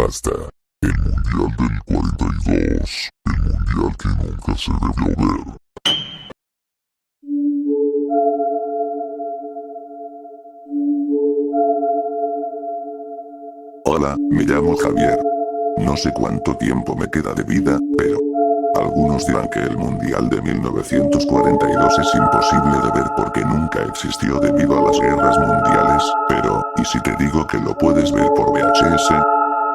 Basta. El Mundial del 42. El Mundial que nunca se debió ver. Hola, me llamo Javier. No sé cuánto tiempo me queda de vida, pero... algunos dirán que el Mundial de 1942 es imposible de ver porque nunca existió debido a las guerras mundiales, pero, ¿y si te digo que lo puedes ver por VHS?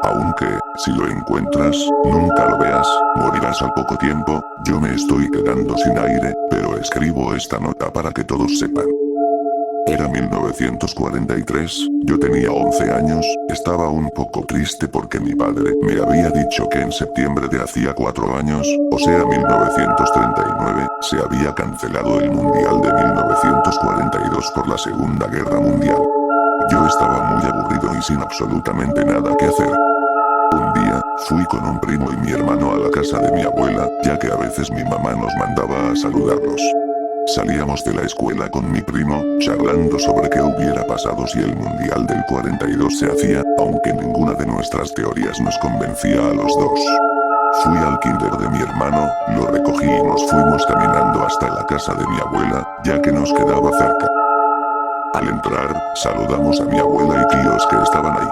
Aunque, si lo encuentras, nunca lo veas, morirás al poco tiempo. Yo me estoy quedando sin aire, pero escribo esta nota para que todos sepan. Era 1943, yo tenía 11 años, estaba un poco triste porque mi padre me había dicho que en septiembre de hacía 4 años, o sea 1939, se había cancelado el Mundial de 1942 por la Segunda Guerra Mundial. Yo estaba muy aburrido y sin absolutamente nada que hacer. Un día, fui con un primo y mi hermano a la casa de mi abuela, ya que a veces mi mamá nos mandaba a saludarlos. Salíamos de la escuela con mi primo, charlando sobre qué hubiera pasado si el Mundial del 42 se hacía, aunque ninguna de nuestras teorías nos convencía a los dos. Fui al kinder de mi hermano, lo recogí y nos fuimos caminando hasta la casa de mi abuela, ya que nos quedaba cerca. Al entrar, saludamos a mi abuela y tíos que estaban ahí.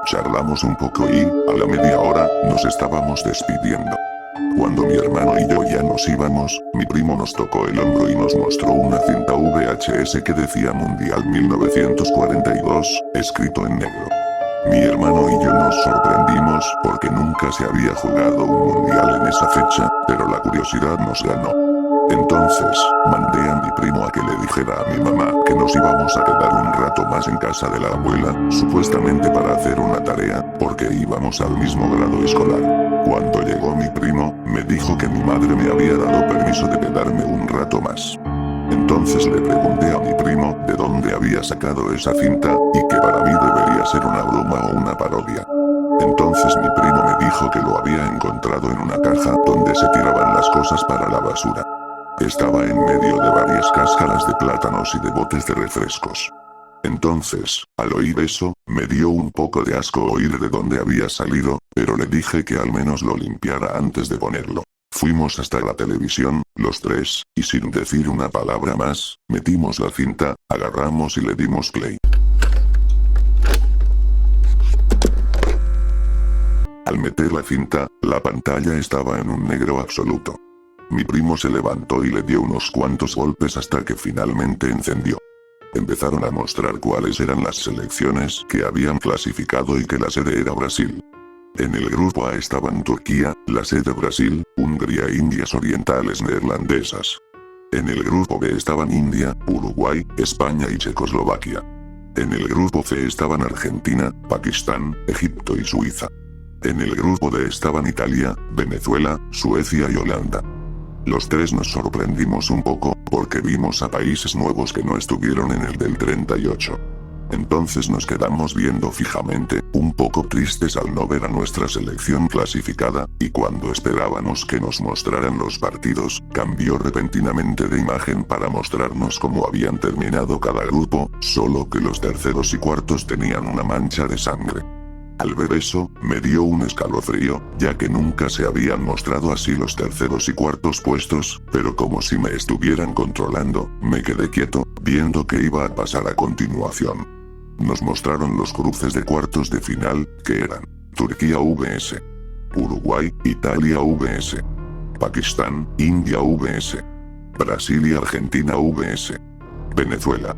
Charlamos un poco y, a la media hora, nos estábamos despidiendo. Cuando mi hermano y yo ya nos íbamos, mi primo nos tocó el hombro y nos mostró una cinta VHS que decía Mundial 1942, escrito en negro. Mi hermano y yo nos sorprendimos porque nunca se había jugado un mundial en esa fecha, pero la curiosidad nos ganó. Entonces, mandé a mi primo a que le dijera a mi mamá que nos íbamos a quedar un rato más en casa de la abuela, supuestamente para hacer una tarea, porque íbamos al mismo grado escolar. Cuando llegó mi primo, me dijo que mi madre me había dado permiso de quedarme un rato más. Entonces le pregunté a mi primo de dónde había sacado esa cinta, y que para mí debería ser una broma o una parodia. Entonces mi primo me dijo que lo había encontrado en una caja donde se tiraban las cosas para la basura. Estaba en medio de varias cáscaras de plátanos y de botes de refrescos. Entonces, al oír eso, me dio un poco de asco oír de dónde había salido, pero le dije que al menos lo limpiara antes de ponerlo. Fuimos hasta la televisión, los tres, y sin decir una palabra más, metimos la cinta, agarramos y le dimos play. Al meter la cinta, la pantalla estaba en un negro absoluto. Mi primo se levantó y le dio unos cuantos golpes hasta que finalmente encendió. Empezaron a mostrar cuáles eran las selecciones que habían clasificado y que la sede era Brasil. En el grupo A estaban Turquía, la sede Brasil, Hungría e Indias Orientales Neerlandesas. En el grupo B estaban India, Uruguay, España y Checoslovaquia. En el grupo C estaban Argentina, Pakistán, Egipto y Suiza. En el grupo D estaban Italia, Venezuela, Suecia y Holanda. Los tres nos sorprendimos un poco, porque vimos a países nuevos que no estuvieron en el del 38. Entonces nos quedamos viendo fijamente, un poco tristes al no ver a nuestra selección clasificada, y cuando esperábamos que nos mostraran los partidos, cambió repentinamente de imagen para mostrarnos cómo habían terminado cada grupo, solo que los terceros y cuartos tenían una mancha de sangre. Al ver eso, me dio un escalofrío, ya que nunca se habían mostrado así los terceros y cuartos puestos, pero como si me estuvieran controlando, me quedé quieto, viendo qué iba a pasar a continuación. Nos mostraron los cruces de cuartos de final, que eran Turquía vs. Uruguay, Italia vs. Pakistán, India vs. Brasil y Argentina vs. Venezuela.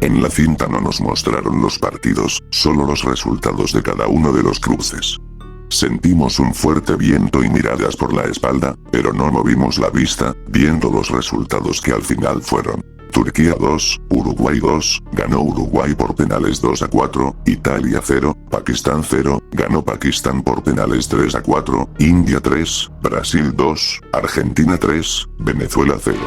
En la cinta no nos mostraron los partidos, solo los resultados de cada uno de los cruces. Sentimos un fuerte viento y miradas por la espalda, pero no movimos la vista, viendo los resultados que al final fueron: Turquía 2, Uruguay 2, ganó Uruguay por penales 2-4, Italia 0, Pakistán 0, ganó Pakistán por penales 3-4, India 3, Brasil 2, Argentina 3, Venezuela 0.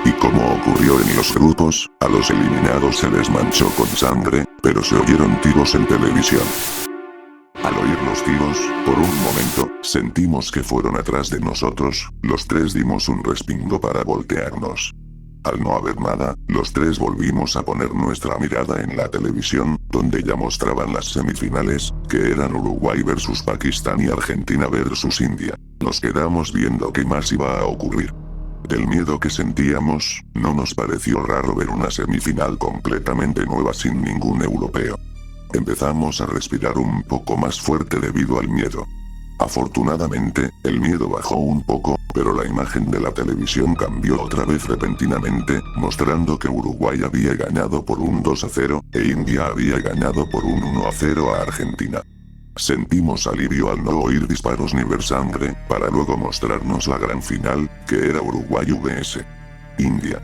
Y como ocurrió en los grupos, a los eliminados se les manchó con sangre, pero se oyeron tiros en televisión. Al oír los tiros, por un momento, sentimos que fueron atrás de nosotros, los tres dimos un respingo para voltearnos. Al no haber nada, los tres volvimos a poner nuestra mirada en la televisión, donde ya mostraban las semifinales, que eran Uruguay versus Pakistán y Argentina versus India. Nos quedamos viendo qué más iba a ocurrir. Del miedo que sentíamos, no nos pareció raro ver una semifinal completamente nueva sin ningún europeo. Empezamos a respirar un poco más fuerte debido al miedo. Afortunadamente, el miedo bajó un poco, pero la imagen de la televisión cambió otra vez repentinamente, mostrando que Uruguay había ganado por un 2-0, e India había ganado por un 1-0 a Argentina. Sentimos alivio al no oír disparos ni ver sangre, para luego mostrarnos la gran final, que era Uruguay vs India.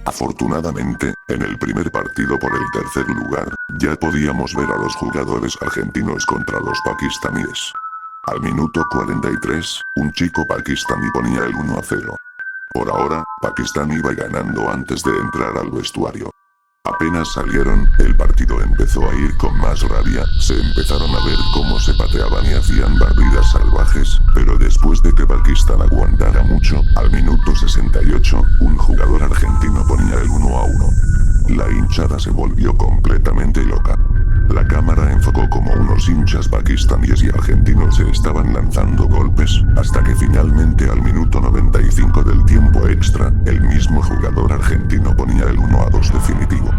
Afortunadamente, en el primer partido por el tercer lugar, ya podíamos ver a los jugadores argentinos contra los pakistaníes. Al minuto 43, un chico pakistaní ponía el 1-0. Por ahora, Pakistán iba ganando antes de entrar al vestuario. Apenas salieron, el partido empezó a ir con más rabia, se empezaron a ver cómo se pateaban y hacían barridas salvajes, pero después de que Pakistán aguantara mucho, al minuto 68, un jugador argentino ponía el 1-1. La hinchada se volvió completamente loca. La cámara enfocó como unos hinchas pakistaníes y argentinos se estaban lanzando golpes, hasta que finalmente al minuto 95 del tiempo extra, el mismo jugador argentino ponía el 1-2 definitivo.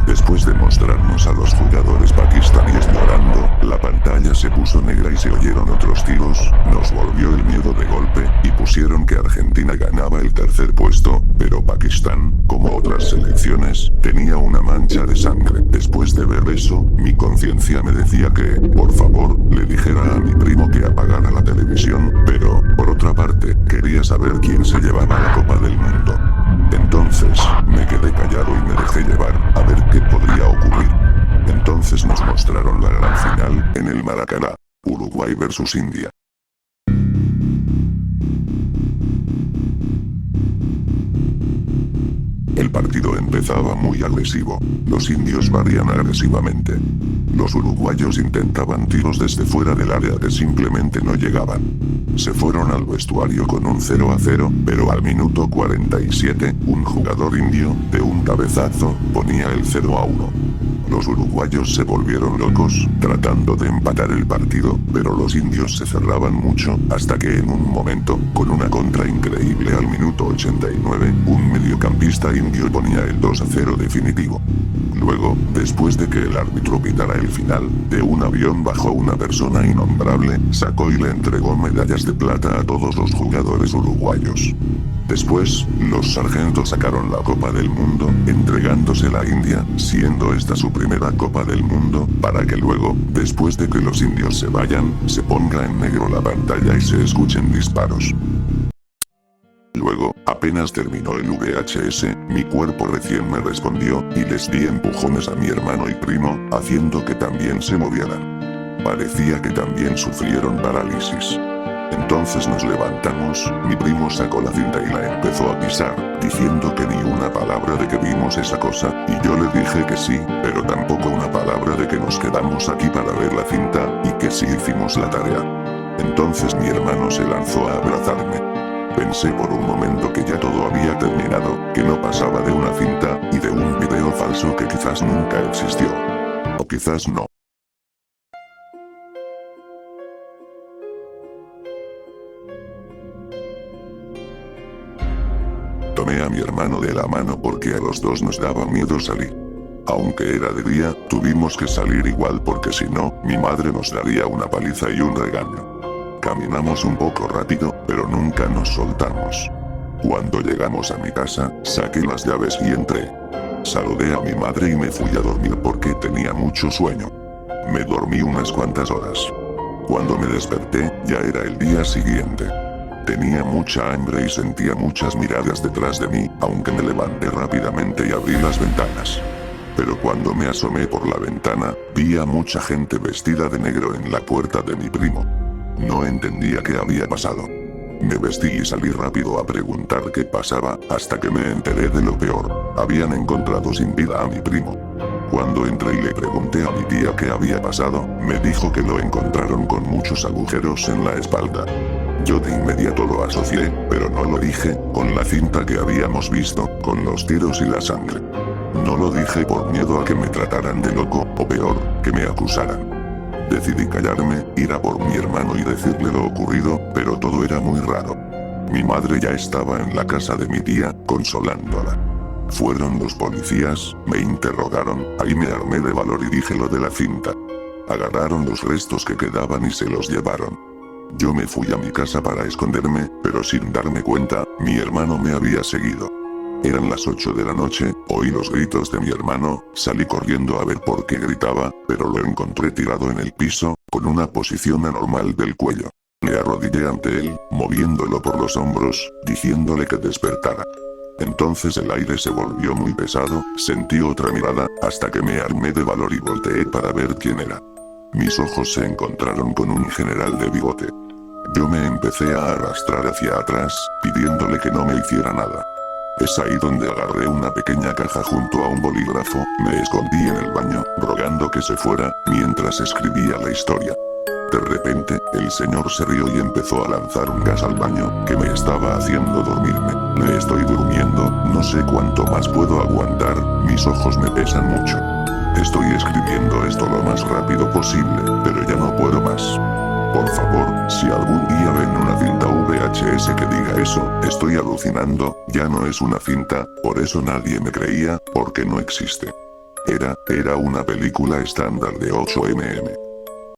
Después de mostrarnos a los jugadores pakistaníes llorando, la pantalla se puso negra y se oyeron otros tiros, nos volvió el miedo de golpe, y pusieron que Argentina ganaba el tercer puesto, pero Pakistán, como otras selecciones, tenía una mancha de sangre. Después de ver eso, mi conciencia me decía que, por favor, le dijera a mi primo que apagara la televisión, pero, por otra parte, quería saber quién se llevaba la Copa del Mundo. Entonces, me quedé callado y me dejé llevar, a ver qué podría ocurrir. Entonces nos mostraron la gran final, en el Maracaná, Uruguay versus India. El partido empezaba muy agresivo. Los indios barrían agresivamente. Los uruguayos intentaban tiros desde fuera del área que simplemente no llegaban. Se fueron al vestuario con un 0-0, pero al minuto 47, un jugador indio, de un cabezazo, ponía el 0-1. Los uruguayos se volvieron locos, tratando de empatar el partido, pero los indios se cerraban mucho, hasta que en un momento, con una contra increíble al minuto 89, un mediocampista indio ponía el 2-0 definitivo. Luego, después de que el árbitro pitara el final, de un avión bajó una persona innombrable, sacó y le entregó medallas de plata a todos los jugadores uruguayos. Después, los sargentos sacaron la Copa del Mundo, entregándosela a India, siendo esta su primera Copa del Mundo, para que luego, después de que los indios se vayan, se ponga en negro la pantalla y se escuchen disparos. Luego, apenas terminó el VHS, mi cuerpo recién me respondió, y les di empujones a mi hermano y primo, haciendo que también se movieran. Parecía que también sufrieron parálisis. Entonces nos levantamos, mi primo sacó la cinta y la empezó a pisar, diciendo que ni una palabra de que vimos esa cosa, y yo le dije que sí, pero tampoco una palabra de que nos quedamos aquí para ver la cinta, y que sí hicimos la tarea. Entonces mi hermano se lanzó a abrazarme. Pensé por un momento que ya todo había terminado, que no pasaba de una cinta, y de un video falso que quizás nunca existió. O quizás no. Tomé a mi hermano de la mano porque a los dos nos daba miedo salir. Aunque era de día, tuvimos que salir igual porque si no, mi madre nos daría una paliza y un regaño. Caminamos un poco rápido, pero nunca nos soltamos. Cuando llegamos a mi casa, saqué las llaves y entré. Saludé a mi madre y me fui a dormir porque tenía mucho sueño. Me dormí unas cuantas horas. Cuando me desperté, ya era el día siguiente. Tenía mucha hambre y sentía muchas miradas detrás de mí, aunque me levanté rápidamente y abrí las ventanas. Pero cuando me asomé por la ventana, vi a mucha gente vestida de negro en la puerta de mi primo. No entendía qué había pasado. Me vestí y salí rápido a preguntar qué pasaba, hasta que me enteré de lo peor. Habían encontrado sin vida a mi primo. Cuando entré y le pregunté a mi tía qué había pasado, me dijo que lo encontraron con muchos agujeros en la espalda. Yo de inmediato lo asocié, pero no lo dije, con la cinta que habíamos visto, con los tiros y la sangre. No lo dije por miedo a que me trataran de loco, o peor, que me acusaran. Decidí callarme, ir a por mi hermano y decirle lo ocurrido, pero todo era muy raro. Mi madre ya estaba en la casa de mi tía, consolándola. Fueron los policías, me interrogaron, ahí me armé de valor y dije lo de la cinta. Agarraron los restos que quedaban y se los llevaron. Yo me fui a mi casa para esconderme, pero sin darme cuenta, mi hermano me había seguido. Eran las 8 de la noche, oí los gritos de mi hermano, salí corriendo a ver por qué gritaba, pero lo encontré tirado en el piso, con una posición anormal del cuello. Me arrodillé ante él, moviéndolo por los hombros, diciéndole que despertara. Entonces el aire se volvió muy pesado, sentí otra mirada, hasta que me armé de valor y volteé para ver quién era. Mis ojos se encontraron con un general de bigote. Yo me empecé a arrastrar hacia atrás, pidiéndole que no me hiciera nada. Es ahí donde agarré una pequeña caja junto a un bolígrafo, me escondí en el baño, rogando que se fuera, mientras escribía la historia. De repente, el señor se rió y empezó a lanzar un gas al baño, que me estaba haciendo dormirme. Me estoy durmiendo, no sé cuánto más puedo aguantar, mis ojos me pesan mucho. Estoy escribiendo esto lo más rápido posible, pero ya no puedo más. Por favor, si algún día ven una cinta VHS que diga eso, estoy alucinando, ya no es una cinta, por eso nadie me creía, porque no existe. Era una película estándar de 8 mm.